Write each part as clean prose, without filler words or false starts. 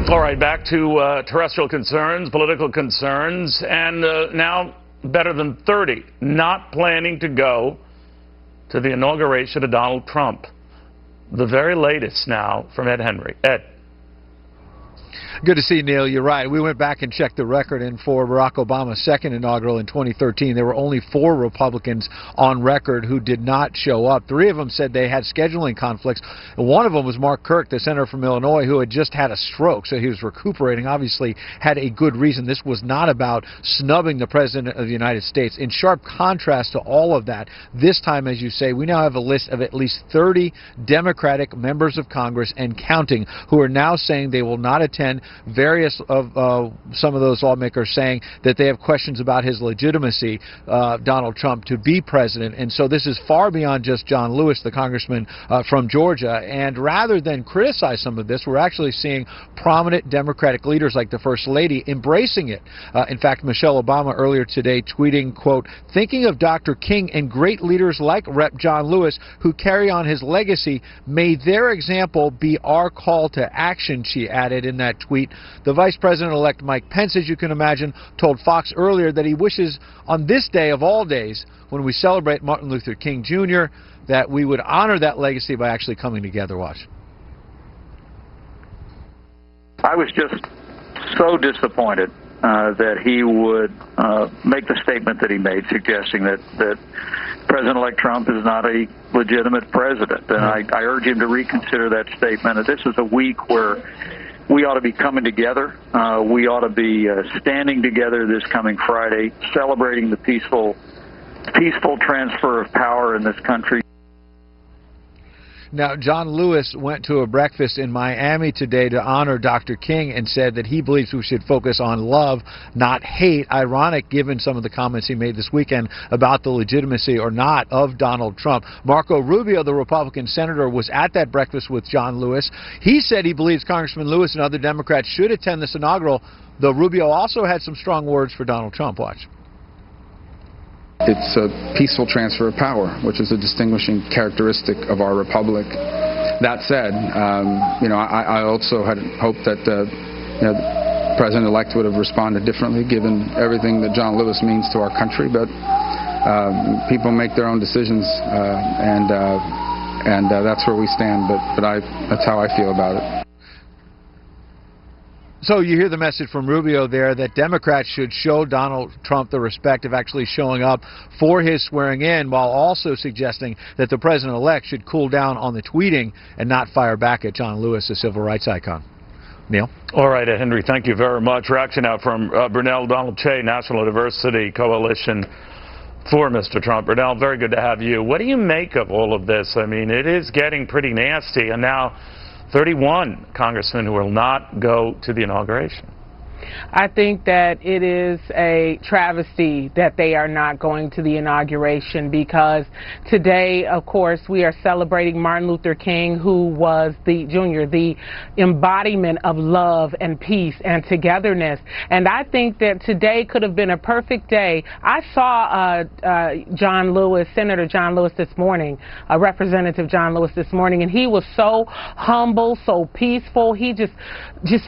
All right, back to terrestrial concerns, political concerns, and now better than 30 not planning to go to the inauguration of Donald Trump. The very latest now from Ed Henry. Ed. Good to see you, Neil. You're right. We went back and checked the record, and for Barack Obama's second inaugural in 2013, there were only 4 Republicans on record who did not show up. 3 of them said they had scheduling conflicts. One of them was Mark Kirk, the senator from Illinois, who had just had a stroke, so he was recuperating. Obviously had a good reason. This was not about snubbing the President of the United States. In sharp contrast to all of that, this time, as you say, we now have a list of at least 30 Democratic members of Congress and counting who are now saying they will not attend. Various of some of those lawmakers saying that they have questions about his legitimacy, Donald Trump, to be president. And so this is far beyond just John Lewis, the congressman from Georgia. And rather than criticize some of this, we're actually seeing prominent Democratic leaders like the First Lady embracing it. In fact, Michelle Obama earlier today tweeting, quote, "Thinking of Dr. King and great leaders like Rep. John Lewis who carry on his legacy, may their example be our call to action," she added in that tweet. The Vice President-elect Mike Pence, as you can imagine, told Fox earlier that he wishes on this day of all days, when we celebrate Martin Luther King Jr., that we would honor that legacy by actually coming together. Watch. I was just so disappointed that he would make the statement that he made, suggesting that President-elect Trump is not a legitimate president. And I urge him to reconsider that statement. This is a week where we ought to be coming together. We ought to be standing together this coming Friday, celebrating the peaceful transfer of power in this country. Now, John Lewis went to a breakfast in Miami today to honor Dr. King and said that he believes we should focus on love, not hate. Ironic, given some of the comments he made this weekend about the legitimacy or not of Donald Trump. Marco Rubio, the Republican senator, was at that breakfast with John Lewis. He said he believes Congressman Lewis and other Democrats should attend this inaugural, though Rubio also had some strong words for Donald Trump. Watch. It's a peaceful transfer of power, which is a distinguishing characteristic of our republic. That said, I also had hoped that the President-elect would have responded differently, given everything that John Lewis means to our country. But people make their own decisions, and that's where we stand. But that's how I feel about it. So you hear the message from Rubio there that Democrats should show Donald Trump the respect of actually showing up for his swearing in, while also suggesting that the president-elect should cool down on the tweeting and not fire back at John Lewis, a civil rights icon. Neil? All right, Henry, thank you very much. Reaction now from Brunel Donald-Kyei, National Diversity Coalition for Mr. Trump. Brunel, very good to have you. What do you make of all of this? I mean, it is getting pretty nasty, and now 31 congressmen who will not go to the inauguration. I think that it is a travesty that they are not going to the inauguration, because today, of course, we are celebrating Martin Luther King, who was the embodiment of love and peace and togetherness. And I think that today could have been a perfect day. I saw John Lewis, Senator John Lewis this morning, Representative John Lewis this morning, and he was so humble, so peaceful. He just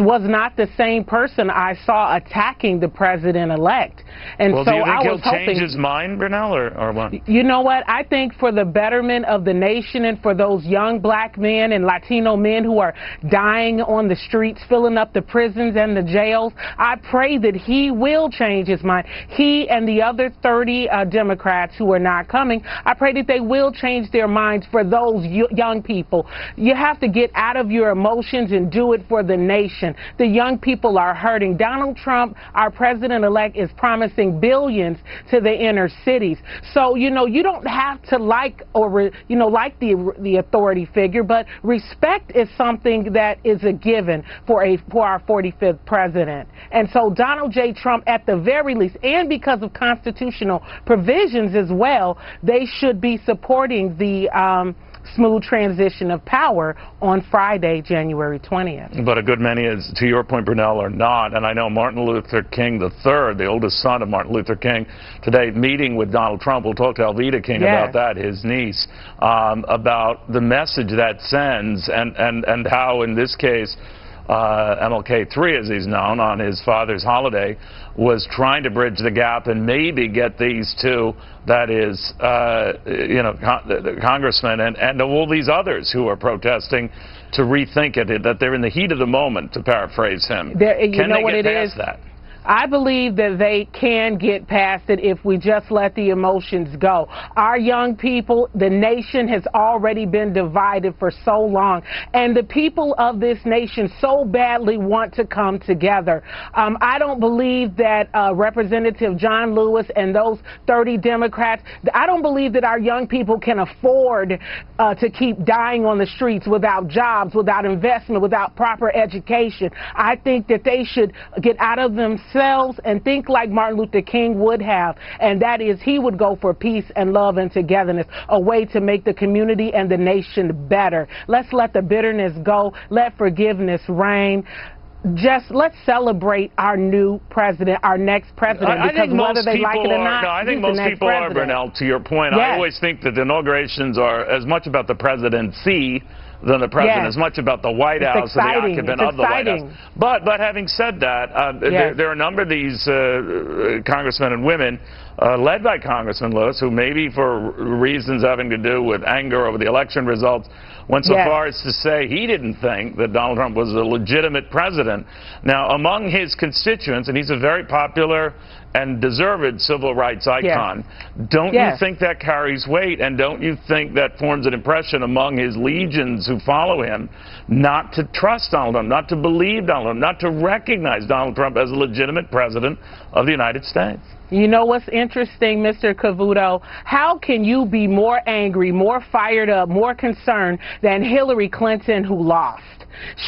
was not the same person I saw attacking the president-elect. And well, so do you think I was he'll hoping, change his mind, Brunel, or what? You know what? I think for the betterment of the nation and for those young black men and Latino men who are dying on the streets, filling up the prisons and the jails, I pray that he will change his mind. He and the other 30 Democrats who are not coming, I pray that they will change their minds for those young people. You have to get out of your emotions and do it for the nation. The young people are hurting. Donald Trump, our president-elect, is promising billions to the inner cities. So, you don't have to like the authority figure, but respect is something that is a given for our 45th president. And so Donald J. Trump, at the very least, and because of constitutional provisions as well, they should be supporting the smooth transition of power on Friday, January 20th. But a good many, to your point, Brunel, are not. And I know Martin Luther King III, the oldest son of Martin Luther King, today meeting with Donald Trump. We'll talk to Alveda King about that, his niece, about the message that sends and how, in this case, MLK 3, as he's known, on his father's holiday, was trying to bridge the gap and maybe get these two, that is, the congressmen and all these others who are protesting, to rethink it, that they're in the heat of the moment, to paraphrase him. Can they get past that? I believe that they can get past it if we just let the emotions go. Our young people, the nation has already been divided for so long, and the people of this nation so badly want to come together. I don't believe that Representative John Lewis and those 30 Democrats, I don't believe that our young people can afford to keep dying on the streets without jobs, without investment, without proper education. I think that they should get out of themselves and think like Martin Luther King would have, and that is he would go for peace and love and togetherness, a way to make the community and the nation better. Let's let the bitterness go. Let forgiveness reign. Just let's celebrate our new president, our next president, because whether they like it or not, I think most people are, Burnell, to your point. Yes. I always think that the inaugurations are as much about the presidency than the president, as much about the White House and the occupant of the White House. But having said that, there are a number of these congressmen and women led by Congressman Lewis, who maybe for reasons having to do with anger over the election results went so far as to say he didn't think that Donald Trump was a legitimate president. Now, among his constituents, and he's a very popular and deserved civil rights icon, don't you think that carries weight, and don't you think that forms an impression among his legions who follow him not to trust Donald Trump, not to believe Donald Trump, not to recognize Donald Trump as a legitimate president of the United States? You know what's interesting, Mr. Cavuto? How can you be more angry, more fired up, more concerned than Hillary Clinton, who lost?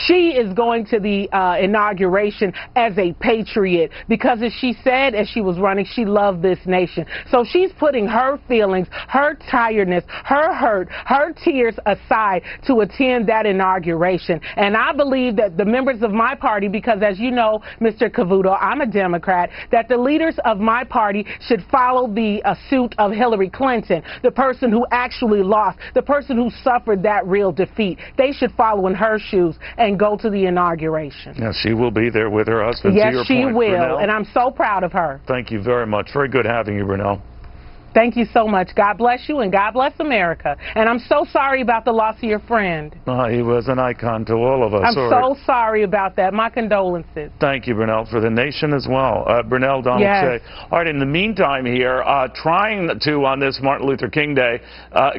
She is going to the inauguration as a patriot because, as she said as she was running, she loved this nation. So she's putting her feelings, her tiredness, her hurt, her tears aside to attend that inauguration. And I believe that the members of my party, because as you know, Mr. Cavuto, I'm a Democrat, that the leaders of my party should follow the suit of Hillary Clinton, the person who actually lost, the person who suffered that real defeat. They should follow in her shoes and go to the inauguration. Yes, she will be there with her husband. Yes, to your she point, will, Burnell. and I'm so proud of her. Thank you very much. Very good having you, Burnell. Thank you so much. God bless you, and God bless America. And I'm so sorry about the loss of your friend. He was an icon to all of us. I'm so sorry about that. My condolences. Thank you, Burnell, for the nation as well. Burnell, Donald-Kyei. All right, in the meantime here, trying to, on this Martin Luther King Day,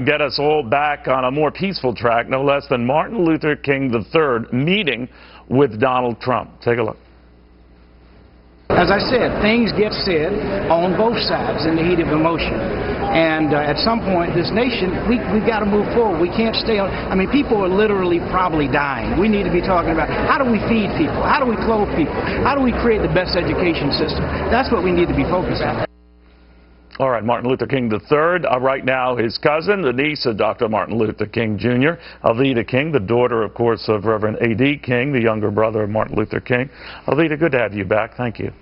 get us all back on a more peaceful track, no less than Martin Luther King III meeting with Donald Trump. Take a look. As I said, things get said on both sides in the heat of emotion. And at some point, this nation, we've got to move forward. We can't stay on. I mean, people are literally probably dying. We need to be talking about how do we feed people? How do we clothe people? How do we create the best education system? That's what we need to be focused on. All right, Martin Luther King III. Right now, his cousin, the niece of Dr. Martin Luther King Jr., Alveda King, the daughter, of course, of Reverend A.D. King, the younger brother of Martin Luther King. Alveda, good to have you back. Thank you.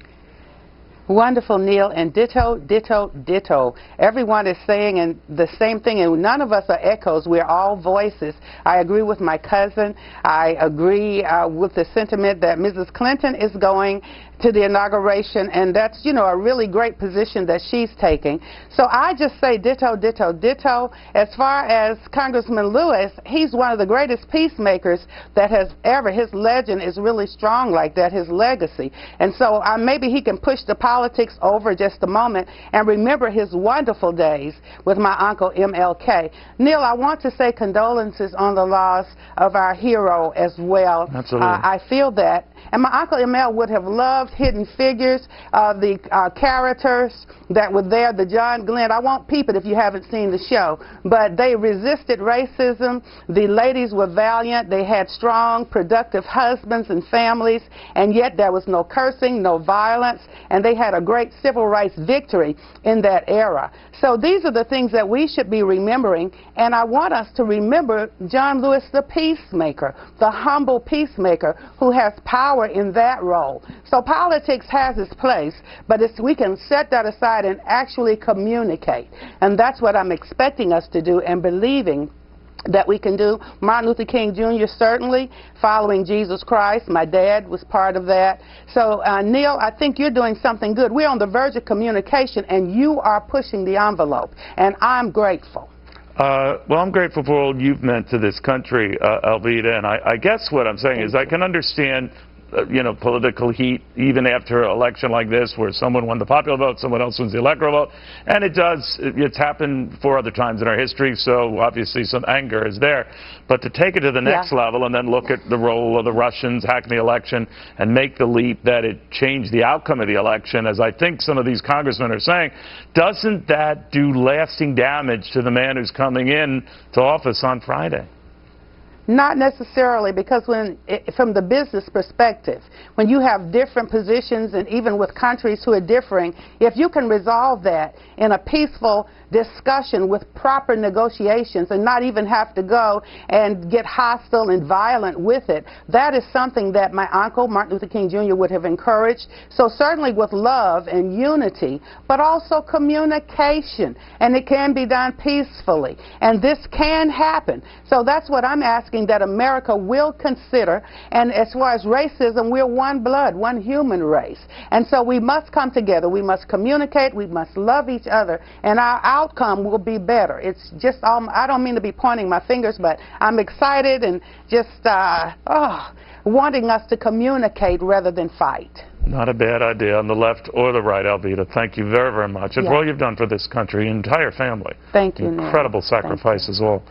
Wonderful, Neil, and ditto, ditto, ditto. Everyone is saying the same thing, and none of us are echoes. We're all voices. I agree with my cousin. I agree with the sentiment that Mrs. Clinton is going to the inauguration, and that's, you know, a really great position that she's taking. So I just say ditto, ditto, ditto. As far as Congressman Lewis, he's one of the greatest peacemakers that has ever. His legend is really strong like that, his legacy. And so maybe he can push the politics over just a moment and remember his wonderful days with my uncle MLK. Neil, I want to say condolences on the loss of our hero as well. Absolutely. I feel that. And my Uncle ML would have loved Hidden Figures, the characters that were there, the John Glenn. I won't peep it if you haven't seen the show. But they resisted racism. The ladies were valiant. They had strong, productive husbands and families. And yet there was no cursing, no violence. And they had a great civil rights victory in that era. So these are the things that we should be remembering. And I want us to remember John Lewis, the peacemaker, the humble peacemaker who has power in that role. So politics has its place, but we can set that aside and actually communicate. And that's what I'm expecting us to do and believing that we can do. Martin Luther King Jr. certainly following Jesus Christ. My dad was part of that. So, Neil, I think you're doing something good. We're on the verge of communication, and you are pushing the envelope, and I'm grateful. Well, I'm grateful for all you've meant to this country, Alveda, and I guess what I'm saying is I can understand political heat even after an election like this where someone won the popular vote, someone else wins the electoral vote, and it's happened 4 other times in our history, so obviously some anger is there. But to take it to the next level and then look at the role of the Russians hacking the election and make the leap that it changed the outcome of the election, as I think some of these congressmen are saying, doesn't that do lasting damage to the man who's coming in to office on Friday? Not necessarily, because from the business perspective, when you have different positions and even with countries who are differing, if you can resolve that in a peaceful discussion with proper negotiations and not even have to go and get hostile and violent with it, that is something that my uncle, Martin Luther King Jr., would have encouraged. So certainly with love and unity, but also communication, and it can be done peacefully, and this can happen. So that's what I'm asking that America will consider. And as far as racism, we're one blood, one human race, and so we must come together, we must communicate, we must love each other, and our outcome will be better. It's just, I don't mean to be pointing my fingers, but I'm excited and just wanting us to communicate rather than fight. Not a bad idea on the left or the right, Alveda. Thank you very, very much. And for all you've done for this country, your entire family. Thank you, Incredible Neil. sacrifices all.